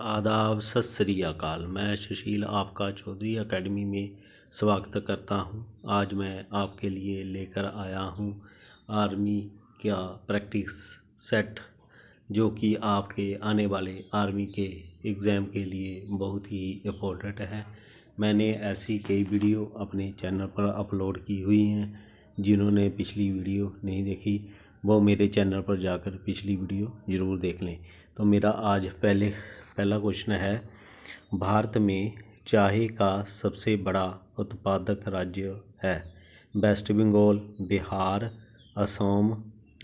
आदाब, सत श्री अकाल। मैं सुशील आपका चौधरी एकेडमी में स्वागत करता हूं। आज मैं आपके लिए लेकर आया हूं आर्मी का प्रैक्टिस सेट, जो कि आपके आने वाले आर्मी के एग्ज़ाम के लिए बहुत ही इम्पोर्टेंट है। मैंने ऐसी कई वीडियो अपने चैनल पर अपलोड की हुई हैं। जिन्होंने पिछली वीडियो नहीं देखी वो मेरे चैनल पर जाकर पिछली वीडियो ज़रूर देख लें। तो मेरा आज पहला क्वेश्चन है, भारत में चाय का सबसे बड़ा उत्पादक राज्य है? वेस्ट बंगाल, बिहार, असम,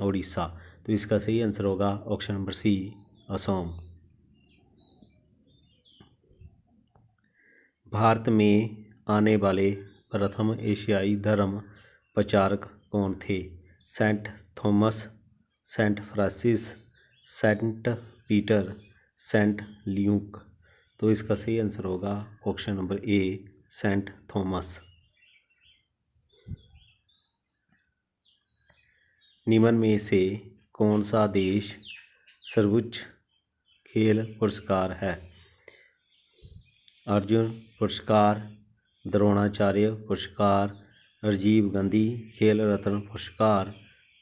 उड़ीसा। तो इसका सही आंसर होगा ऑप्शन नंबर सी, असम। भारत में आने वाले प्रथम एशियाई धर्म प्रचारक कौन थे? Saint Thomas, Saint Francis, Saint Peter, Saint Luke. तो इसका सही आंसर होगा option number A, Saint Thomas. निम्न में से कौन सा देश सर्वोच्च खेल पुरस्कार है? अर्जुन पुरस्कार, द्रोणाचार्य पुरस्कार, राजीव गांधी खेल रत्न पुरस्कार,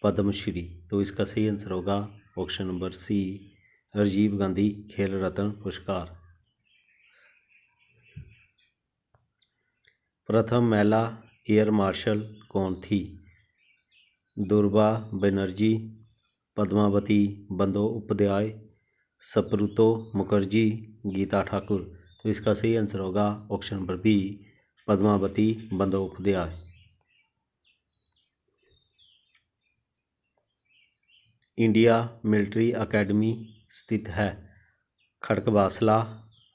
पद्मश्री। तो इसका सही आंसर होगा option number C, Rajiv Gandhi Khel Ratna पुरस्कार। प्रथम महिला एयर मार्शल कौन थी? दुर्गा बनर्जी, पद्मावती बंदोपाध्याय, सप्रुतो मुखर्जी, गीता ठाकुर। तो इसका सही आंसर होगा option number B, Padmavati Bandopadhyay. India military academy स्थित है? खड़गवासला,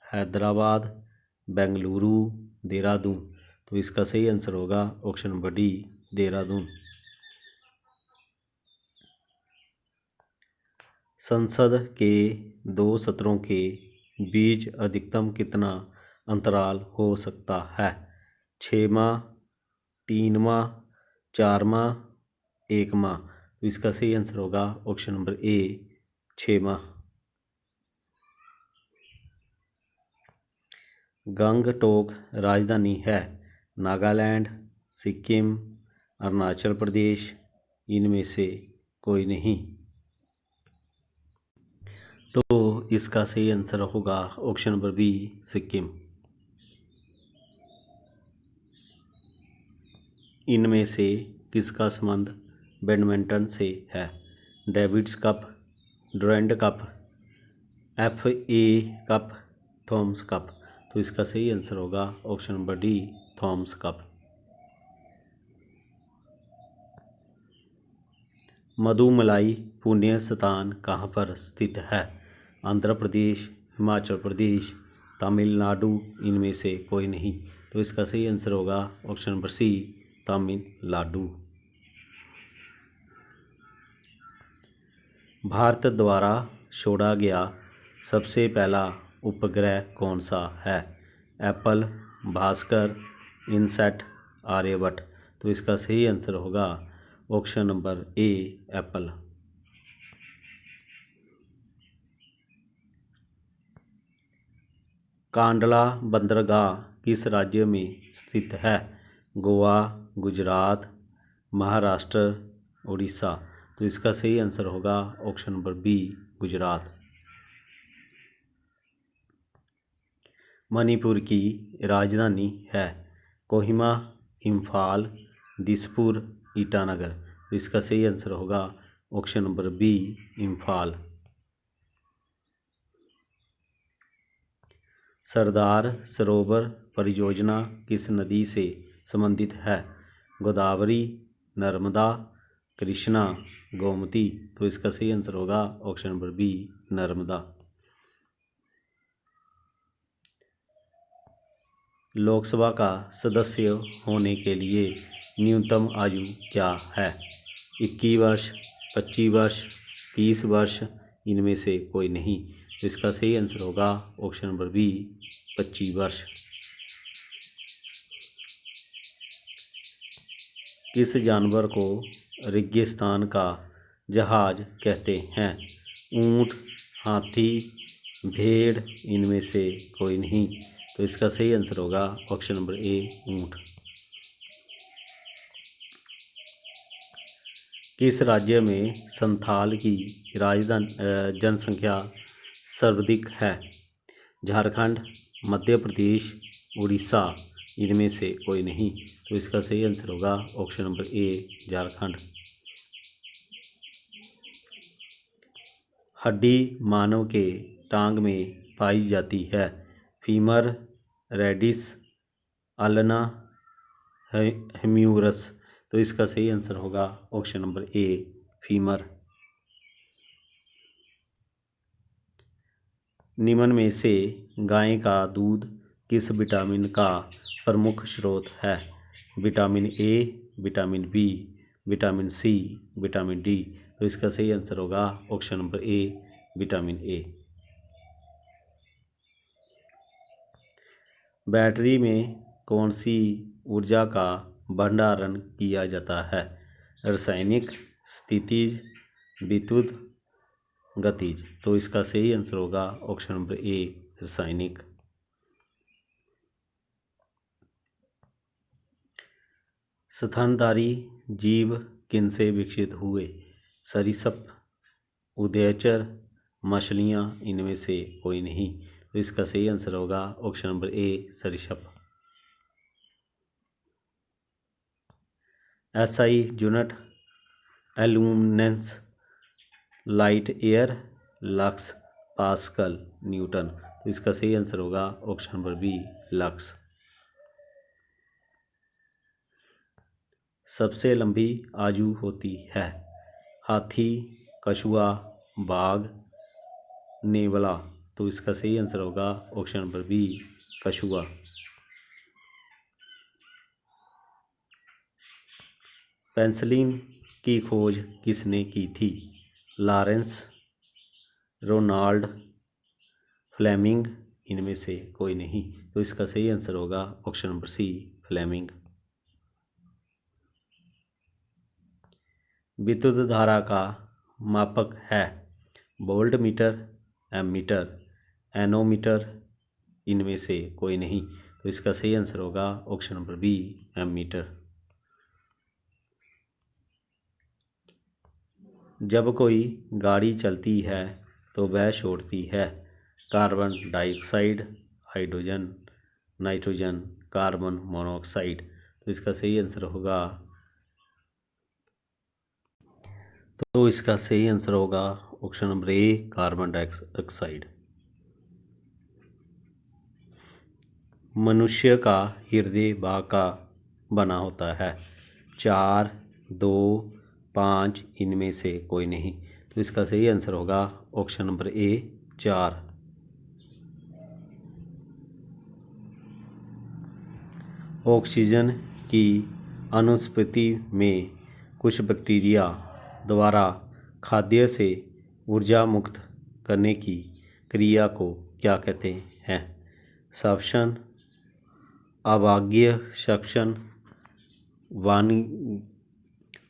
हैदराबाद, बेंगलुरु, देहरादून। तो इसका सही आंसर होगा ऑप्शन नंबर डी, देहरादून। संसद के 2 सत्रों के बीच अधिकतम कितना अंतराल हो सकता है? 6 माह, 3 माह, 4 माह, 1 माह। तो इसका सही आंसर होगा ऑप्शन नंबर ए, 6 माह। गंगटोक राजधानी है? नागालैंड, सिक्किम, अरुणाचल प्रदेश, इनमें से कोई नहीं। तो इसका सही आंसर होगा ऑप्शन नंबर बी, सिक्किम। इनमें से किसका संबंध बैडमिंटन से है? Davis cup, Durand cup, FA cup, Thomas cup. तो इसका सही आंसर होगा option number D, Thomas cup. Mudumalai पुण्य स्थान कहाँ पर स्थित है? आंध्र प्रदेश, हिमाचल प्रदेश, तमिलनाडु, इनमें से कोई नहीं। तो इसका सही आंसर होगा ऑप्शन नंबर सी, तमिलनाडु। भारत द्वारा छोड़ा गया सबसे पहला उपग्रह कौन सा है? एप्पल, भास्कर, इनसैट, आर्यभट्ट। तो इसका सही आंसर होगा option number A, Apple. Kandla बंदरगाह किस राज्य में स्थित है? गोवा, गुजरात, महाराष्ट्र, उड़ीसा। तो इसका सही आंसर होगा option number B, Gujarat. Manipur की राजधानी है? कोहिमा, इम्फाल, दिसपुर, ईटानगर। तो इसका सही आंसर होगा option number B, Imphal. Sardar Sarovar परियोजना किस नदी से संबंधित है? गोदावरी, नर्मदा, कृष्णा, गोमती। तो इसका सही आंसर होगा option number B, Narmada. Lok Sabha का सदस्य होने के लिए न्यूनतम आयु क्या है? 21 वर्ष, 25 वर्ष, 30 वर्ष, इनमें से कोई नहीं। तो इसका सही आंसर होगा ऑप्शन नंबर बी, 25 वर्ष। किस जानवर को रेगिस्तान का जहाज कहते हैं? ऊंट, हाथी, भेड़, इनमें से कोई नहीं। तो इसका सही आंसर होगा ऑप्शन नंबर ए, ऊँट। किस राज्य में संथाल की राजधानी जनसंख्या सर्वाधिक है? झारखंड, मध्य प्रदेश, उड़ीसा, इनमें से कोई नहीं। तो इसका सही आंसर होगा ऑप्शन नंबर ए, झारखंड। हड्डी मानव के टांग में पाई जाती है। Femur, radius, ulna, humerus. तो इसका सही आंसर होगा ऑप्शन नंबर ए, फीमर। निम्न में से गाय का दूध किस विटामिन का प्रमुख स्रोत है? Vitamin A, vitamin B, vitamin C, vitamin D. तो इसका सही आंसर होगा option number A, vitamin A. Battery में कौन सी ऊर्जा का भंडारण किया जाता है? रासायनिक, स्थितिज, विद्युत, गतिज। तो इसका सही आंसर होगा ऑप्शन नंबर ए, रासायनिक। स्तनधारी जीव किनसे विकसित हुए? सरीसृप, उभयचर, मछलियाँ, इनमें से कोई नहीं। तो इसका सही आंसर होगा ऑप्शन नंबर ए, सरीसृप। SI unit, illuminance, light year, lux, pascal, newton. तो इसका सही आंसर होगा ऑप्शन नंबर बी, लक्स। सबसे लंबी आयु होती है? हाथी, कछुआ, बाघ, नेवला। तो इसका सही आंसर होगा ऑप्शन नंबर बी, कछुआ। पेंसिलिन की खोज किसने की थी? लॉरेंस, रोनाल्ड, फ्लेमिंग, इनमें से कोई नहीं। तो इसका सही आंसर होगा ऑप्शन नंबर सी, फ्लेमिंग। विद्युत धारा का मापक है? वोल्ट मीटर, एमीटर, एनोमीटर, इनमें से कोई नहीं। तो इसका सही आंसर होगा ऑप्शन नंबर बी, एमीटर। जब कोई गाड़ी चलती है तो वह छोड़ती है carbon dioxide, hydrogen, nitrogen, carbon monoxide. तो इसका सही आंसर होगा ऑप्शन नंबर ए, कार्बन डाइऑक्साइड। मनुष्य का हृदय भाग का बना होता है? 4, 2, 5, इनमें से कोई नहीं। तो इसका सही आंसर होगा ऑप्शन नंबर ए, 4। ऑक्सीजन की अनुपस्थिति में कुछ बैक्टीरिया द्वारा खाद्य से ऊर्जा मुक्त करने की क्रिया को क्या कहते हैं? श्वसन, अभाज्य श्वसन,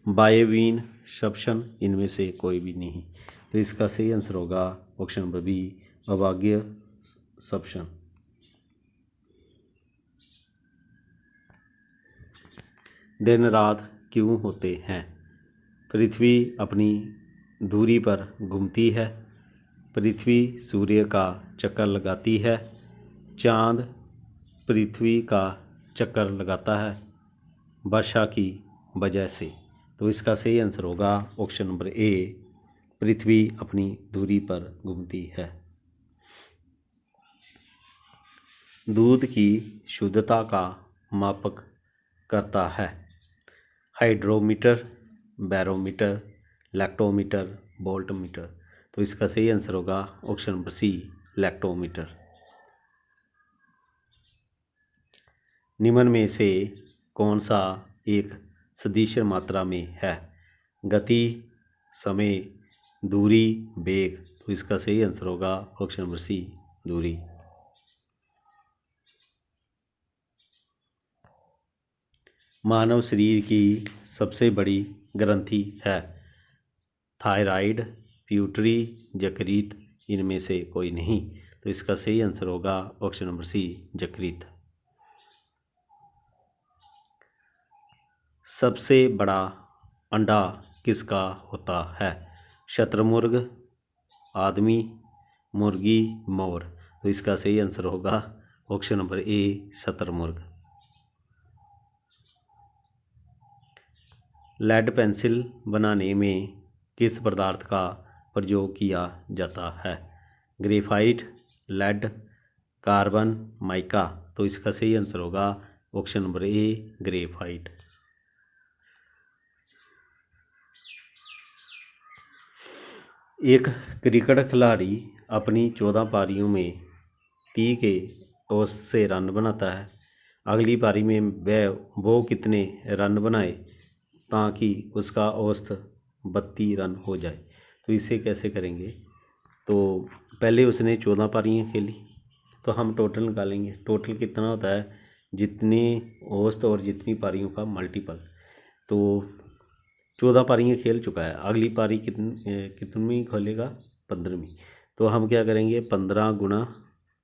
वायवीय श्वसन, इनमें से कोई भी नहीं। तो इसका सही आंसर होगा ऑप्शन नंबर बी, अभाज्य श्वसन। दिन रात क्यों होते हैं? पृथ्वी अपनी धुरी पर घूमती है, पृथ्वी सूर्य का चक्कर लगाती है, चाँद पृथ्वी का चक्कर लगाता है, वर्षा की वजह से। तो इसका सही आंसर होगा ऑप्शन नंबर ए, पृथ्वी अपनी धुरी पर घूमती है। दूध की शुद्धता का मापक करता है? Hydrometer, barometer, lactometer, voltmeter. तो इसका सही आंसर होगा ऑप्शन नंबर सी, लैक्टोमीटर। निम्न में से कौन सा एक सदिश मात्रा में है? गति, समय, दूरी, वेग। तो इसका सही आंसर होगा ऑप्शन नंबर सी, दूरी। मानव शरीर की सबसे बड़ी ग्रंथि है? थायराइड, प्यूटरी, यकृत, इनमें से कोई नहीं। तो इसका सही आंसर होगा ऑप्शन नंबर सी यकृत। सबसे बड़ा अंडा किसका होता है? शतुरमुर्ग, आदमी, मुर्गी, मोर। तो इसका सही आंसर होगा ऑप्शन नंबर ए शतुरमुर्ग। लेड पेंसिल बनाने में किस पदार्थ का प्रयोग किया जाता है? Graphite, lead, carbon, mica. तो इसका सही आंसर होगा ऑप्शन नंबर ए ग्रेफाइट। एक क्रिकेट खिलाड़ी अपनी 14 पारियों में 30 के औसत से रन बनाता है। अगली पारी में वो कितने रन बनाए ताकि उसका औसत 32 रन हो जाए? तो इसे कैसे करेंगे? तो पहले उसने 14 पारियाँ खेली, तो हम टोटल निकालेंगे। टोटल कितना होता है? जितनी औसत और जितनी पारियों का मल्टीपल। तो 14 पारियाँ खेल चुका है, अगली पारी कितनी खोलेगा? 15वीं। तो हम क्या करेंगे? 15 गुना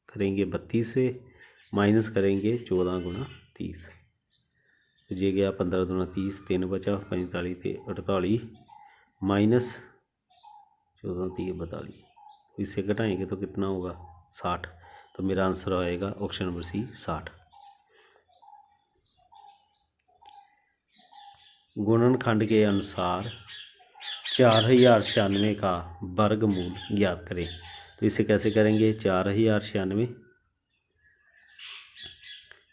करेंगे 32 से, माइनस करेंगे 14 गुना 30। तो ये गया 15 दूना 30, 3 बचा 45 थे 48, माइनस 14 3 42। इसे घटाएंगे तो कितना होगा? 60। तो मेरा आंसर आएगा ऑप्शन नंबर सी 60। गुणनखंड के अनुसार 4096 का वर्गमूल ज्ञात करें। तो इसे कैसे करेंगे? 4096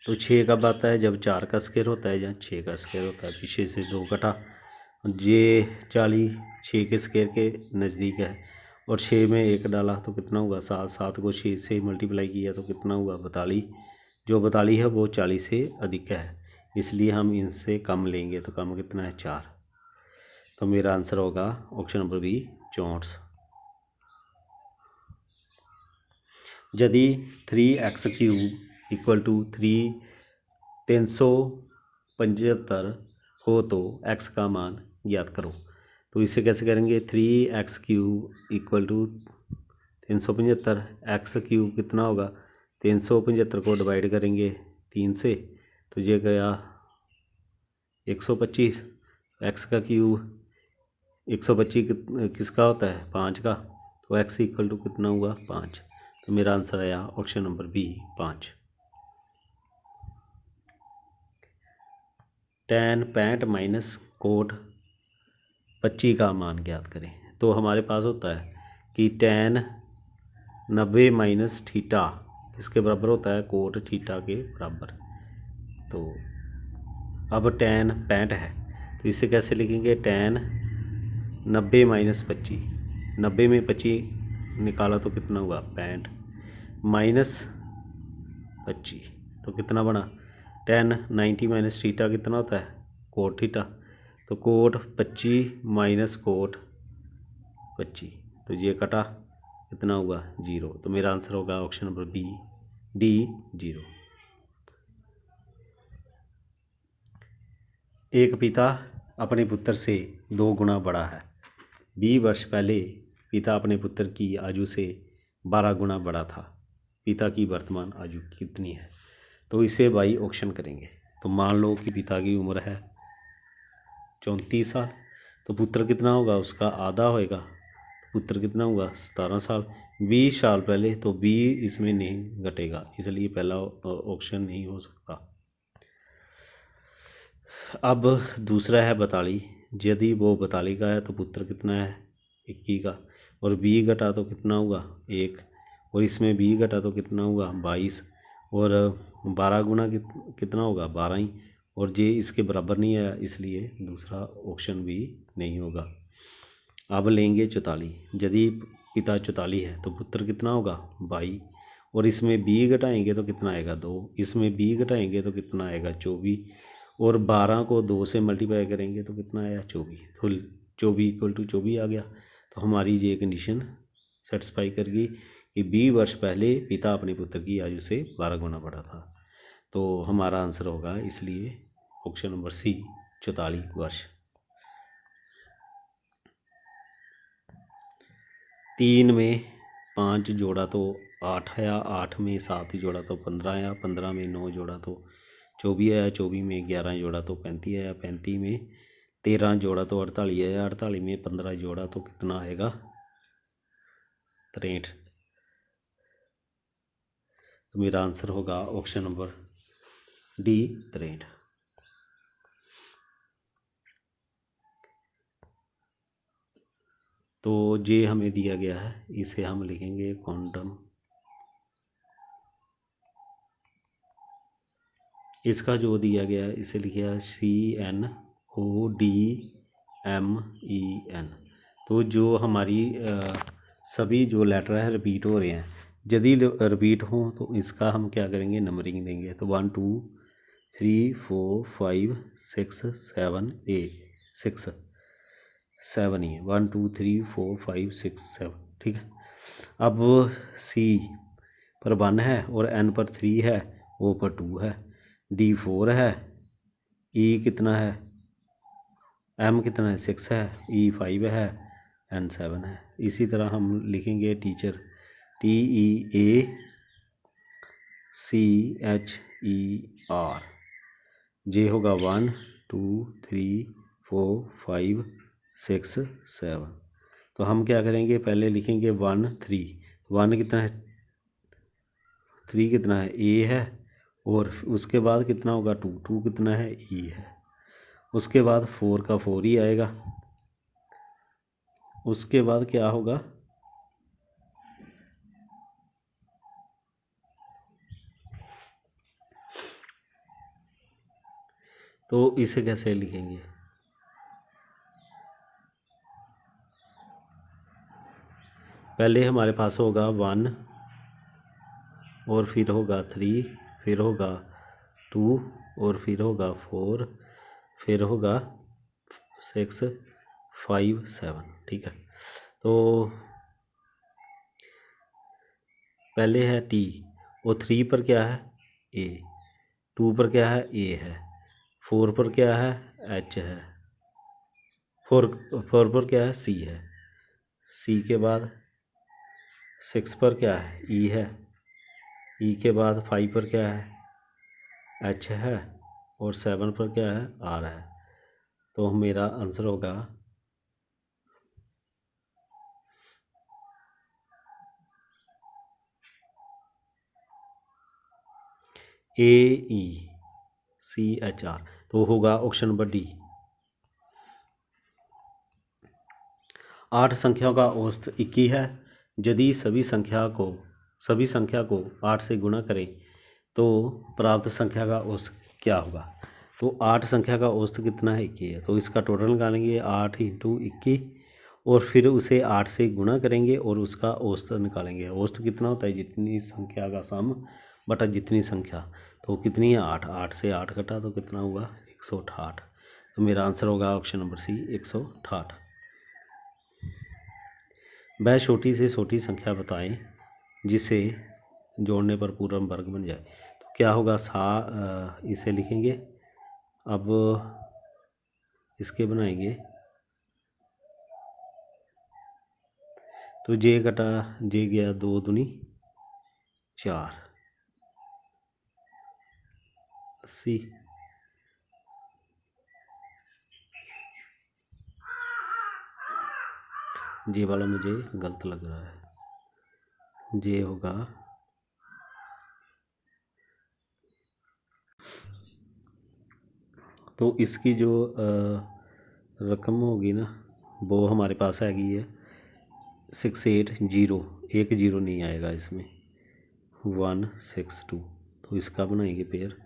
तो 6 कब आता है? जब 4 का स्क्वायर होता है या 6 का स्क्वायर होता है। पीछे से 2 कटा, ये 40 6 के स्क्वायर के नज़दीक है और 6 में 1 डाला तो कितना हुआ? 7। 7 को 6 से मल्टीप्लाई किया तो कितना हुआ? 42। जो 42 है वो 40 से अधिक है, इसलिए हम इनसे कम लेंगे। तो कम कितना है? 4। तो मेरा आंसर होगा ऑप्शन नंबर बी 64। यदि 3x³ = 375 हो तो x का मान ज्ञात करो। तो इसे कैसे करेंगे? 3x³ = 375, x³ कितना होगा? 375 को डिवाइड करेंगे 3 से, तो ये गया 125। x का क्यूब 125 किसका होता है? 5 का। तो x = कितना हुआ? 5। तो मेरा आंसर आया option number B 5। tan 65 minus cot 25 का मान ज्ञात करें। तो हमारे पास होता है कि tan 90 माइनस थीटा किसके बराबर होता है? कोट थीटा के बराबर। तो अब tan 65 है, तो इसे कैसे लिखेंगे? tan 90 माइनस 25, 90 में 25 निकाला तो कितना हुआ? 65 माइनस 25 तो कितना बना? tan 90 माइनस थीटा कितना होता है? Cot theta. तो कोट 25 माइनस कोट 25, तो ये कटा कितना हुआ? 0। तो मेरा आंसर होगा ऑप्शन नंबर बी डी 0। एक पिता अपने पुत्र से 2 गुना बड़ा है। 20 वर्ष पहले पिता अपने पुत्र की आयु से 12 गुना बड़ा था। पिता की वर्तमान आयु कितनी है? तो इसे बाई ऑप्शन करेंगे। तो मान लो कि पिता की उम्र है 34 साल, तो पुत्र कितना होगा? उसका आधा होएगा। पुत्र कितना हुआ? 17 साल। 20 साल पहले, तो 20 इसमें नहीं घटेगा, इसलिए पहला ऑप्शन नहीं हो सकता। अब दूसरा है 42। यदि वो 42 का है तो पुत्र कितना है? 21 का। और 20 घटा तो कितना हुआ? 1। और इसमें 20 घटा तो कितना हुआ? 22। और 12 गुना कितना होगा? 12 ही। और ये इसके बराबर नहीं आया, इसलिए दूसरा ऑप्शन भी नहीं होगा। अब लेंगे 44। यदि पिता 44 है तो पुत्र कितना होगा? 22। और इसमें 20 घटाएंगे तो कितना आएगा? 2। इसमें 20 घटाएंगे तो कितना आएगा? 24। और 12 को 2 से मल्टीप्लाई करेंगे तो कितना आया? 24। तो 24 = 24 आ गया। तो हमारी ये कंडीशन सेटिस्फाई करेगी कि 20 वर्ष पहले पिता अपने पुत्र की आयु से 12 गुना बड़ा था। तो हमारा आंसर होगा इसलिए ऑप्शन नंबर सी 44 वर्ष। 3 में 5 जोड़ा तो 8 आया, 8 में 7 जोड़ा तो 15 आया, 15 में 9 जोड़ा तो 24 आया, 24 में 11 जोड़ा तो 35 आया, 35 में 13 जोड़ा तो 48 आया, 48 में 15 जोड़ा तो कितना आएगा 63। तो मेरा आंसर होगा ऑप्शन नंबर डी 63। तो जे हमें दिया गया है, इसे हम लिखेंगे क्वांटम, इसका जो दिया गया है इसे लिखा CNODMEN। तो जो हमारी सभी जो लेटर है रिपीट हो रहे हैं, यदि रिपीट हों तो इसका हम क्या करेंगे, नंबरिंग देंगे। तो 1 2 3 4 5 6 7 6 7 ही है, 1 2 3 4 5 6 7, ठीक है। अब सी पर 1 है और एन पर 3 है, ओ पर 2 है, डी 4 है, ई कितना है, एम कितना है 6 है, ई 5 है, एन 7 है। इसी तरह हम लिखेंगे टीचर TEACHER, जे होगा 1 2 3 4 5 6 7। तो हम क्या करेंगे, पहले लिखेंगे 1 3, 1 कितना है, 3 कितना है, ए है, और उसके बाद कितना होगा 2, 2 कितना है, ई है। उसके बाद 4 का 4 ही आएगा। उसके बाद क्या होगा, तो इसे कैसे लिखेंगे, पहले हमारे पास होगा 1 और फिर होगा 3, फिर होगा 2 और फिर होगा 4, फिर होगा 6 5 7, ठीक है। तो पहले है टी, और 3 पर क्या है, ए, 2 पर क्या है, ए है, 4 पर क्या है, एच है, 4 पर क्या है, सी है, सी के बाद 6 पर क्या है, ई है, ई के बाद 5 पर क्या है, एच है, और 7 पर क्या है, आर है। तो मेरा आंसर होगा AECHR, तो होगा ऑप्शन नंबर डी। 8 संख्याओं का औसत 21 है। यदि सभी संख्या को 8 से गुणा करें तो प्राप्त संख्या का औसत क्या होगा। तो 8 संख्या का औसत कितना है, 21 है। तो इसका टोटल निकालेंगे 8 इंटू 21, और फिर उसे 8 से गुणा करेंगे और उसका औसत निकालेंगे। औसत कितना होता है, जितनी संख्या का सम बटा जितनी संख्या। तो कितनी है, 8, 8 से 8 कटा तो कितना हुआ, 168। तो मेरा आंसर होगा ऑप्शन नंबर सी 168। वह छोटी से छोटी संख्या बताएं जिसे जोड़ने पर पूर्ण वर्ग बन जाए। तो क्या होगा, इसे लिखेंगे। अब इसके बनाएंगे, तो जे कटा जे गया 2 दूनी 4, 80। जे वाला मुझे गलत लग रहा है, जे होगा तो इसकी जो रकम होगी ना, वो हमारे पास हैगी है 680, एक जीरो नहीं आएगा इसमें, 162। तो इसका बनाएंगे पेयर।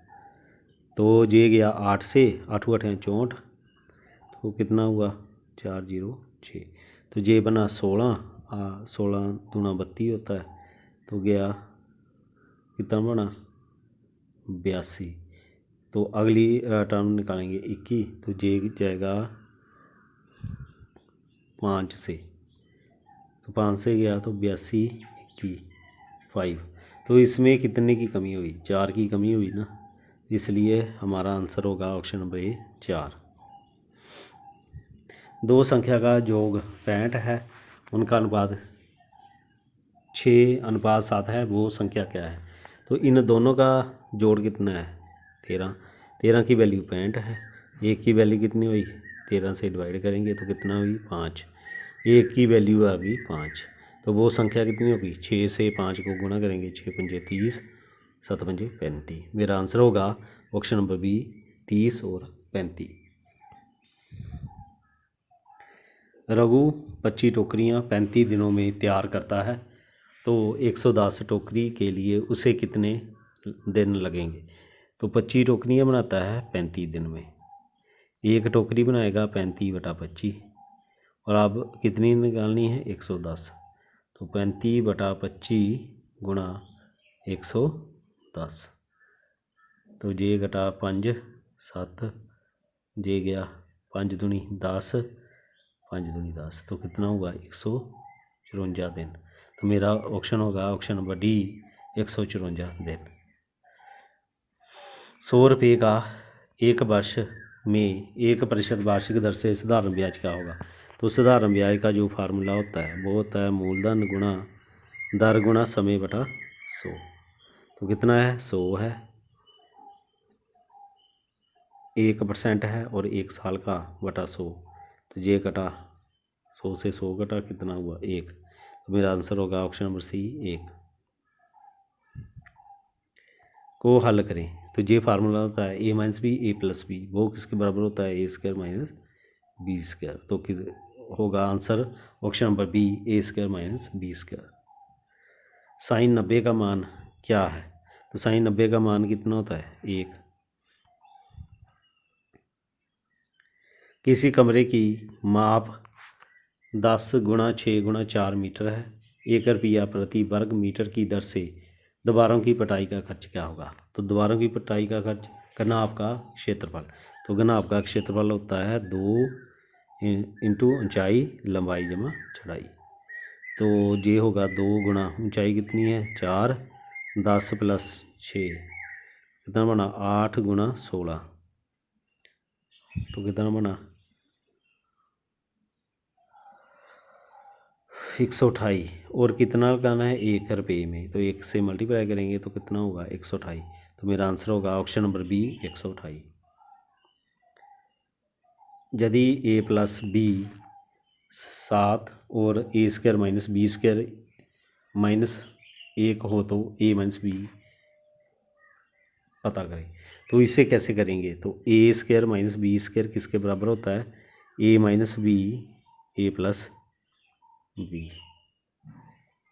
तो जे गया 8 से, 8 8 64, तो कितना हुआ 406। तो जे बना 16, 16 दूना 32 होता है, तो गया कितना बना 82। तो अगली टर्म निकालेंगे 21, तो जे जाएगा 5 से, तो 5 से गया तो 82 21 5। तो इसमें कितने की कमी हुई, 4 की कमी हुई ना, इसलिए हमारा आंसर होगा ऑप्शन नंबर ए 4। 2 संख्या का योग 65 है, उनका अनुपात 6:7 है वो संख्या क्या है। तो इन दोनों का जोड़ कितना है 13। 13 की वैल्यू 65 है। 1 की वैल्यू कितनी हुई 13 से डिवाइड करेंगे तो कितना हुई 5। 1 की वैल्यू आ गई 5। तो वो संख्या कितनी होगी 6 से 5 को गुणा करेंगे 6 पंजे 30 7 पंजे 35। मेरा आंसर होगा ऑप्शन नंबर बी 30 और 35। रघु 25 टोकरियाँ 35 दिनों में तैयार करता है तो 110 टोकरी के लिए उसे कितने दिन लगेंगे। तो 25 टोकरियाँ बनाता है 35 दिन में। एक टोकरी बनाएगा 35/25 और अब कितनी निकालनी है 110। तो 35/25 गुणा 110। तो जे घटा 5 7 जे गया 5 दूनी 10 5 दूनी 10 तो कितना होगा 154 दिन। तो मेरा ऑप्शन होगा ऑप्शन नंबर डी 154 दिन। 100 रुपये का एक वर्ष में 1% वार्षिक दर से साधारण ब्याज क्या होगा। तो साधारण ब्याज का जो फार्मूला होता है वो होता है मूलधन गुणा दर गुणा समय बटा 100। तो कितना है 100 है 1% है और 1 साल का बटा 100। तो ये कटा 100 से 100 कटा कितना हुआ 1। तो मेरा आंसर होगा ऑप्शन नंबर सी 1 को हल करें। तो ये फार्मूला होता है a - b a + b वो किसके बराबर होता है a² - b²। तो होगा answer option number B a² - b²। Sine 90 का मान क्या है। तो साइन 90 का मान कितना होता है 1। किसी कमरे की माप 10 × 6 × 4 मीटर है। 1 रुपया प्रति वर्ग मीटर की दर से दीवारों की पिटाई का खर्च क्या होगा। तो दीवारों की पिटाई का खर्च घनाभ का क्षेत्रफल। तो घनाभ का क्षेत्रफल होता है 2 × ऊंचाई लंबाई जमा चौड़ाई। तो ये होगा 2 गुणा ऊंचाई कितनी है 4 10 + 6 कितना बना 8 × 16। तो कितना बना 128। और कितना लगाना है 1 रुपये में। तो 1 से मल्टीप्लाई करेंगे तो कितना होगा 128। तो मेरा आंसर होगा ऑप्शन नंबर बी 128। यदि a + b 7 और a² - b² -1 हो तो a - b पता करें। तो इसे कैसे करेंगे। तो a² - b² किसके बराबर होता है a - b a + b।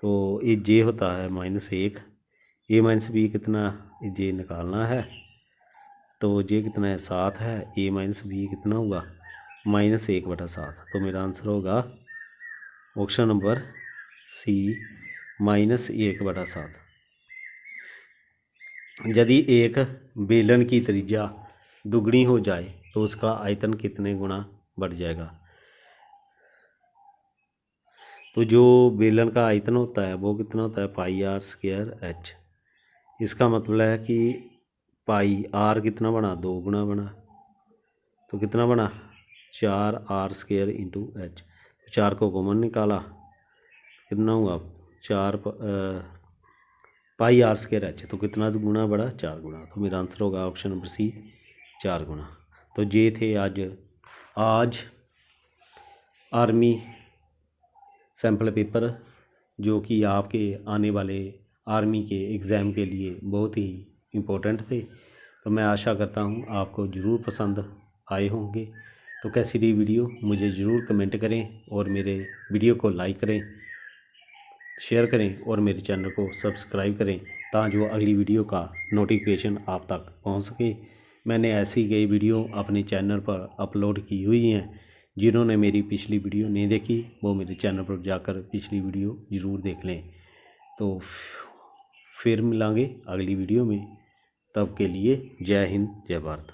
तो ये जे होता है -1 a - b कितना जे निकालना है। तो जे कितना है 7 है a - b कितना हुआ -1/7। तो मेरा आंसर होगा ऑप्शन नंबर सी -1/7। यदि एक बेलन की त्रिज्या दुगनी हो जाए तो उसका आयतन कितने गुना बढ़ जाएगा। तो जो बेलन का आयतन होता है वो कितना होता है πr²h। इसका मतलब है कि पाई r कितना बना 2 गुना बना। तो कितना बना 4r² × h। 4 को कॉमन निकाला कितना हुआ 4 πr²h। तो कितना गुना बढ़ा 4 गुना। तो मेरा आंसर होगा ऑप्शन नंबर सी 4 गुना। तो ये थे आज आर्मी सैम्पल पेपर जो कि आपके आने वाले आर्मी के एग्ज़ाम के लिए बहुत ही इम्पोर्टेंट थे। तो मैं आशा करता हूँ आपको ज़रूर पसंद आए होंगे। तो कैसी रही वीडियो मुझे ज़रूर कमेंट करें और मेरे वीडियो को लाइक करें शेयर करें और मेरे चैनल को सब्सक्राइब करें ताकि जो अगली वीडियो का नोटिफिकेशन आप तक पहुंच सके। मैंने ऐसी कई वीडियो अपने चैनल पर अपलोड की हुई हैं। जिन्होंने मेरी पिछली वीडियो नहीं देखी वो मेरे चैनल पर जाकर पिछली वीडियो ज़रूर देख लें। तो फिर मिलेंगे अगली वीडियो में। तब के लिए जय हिंद जय भारत।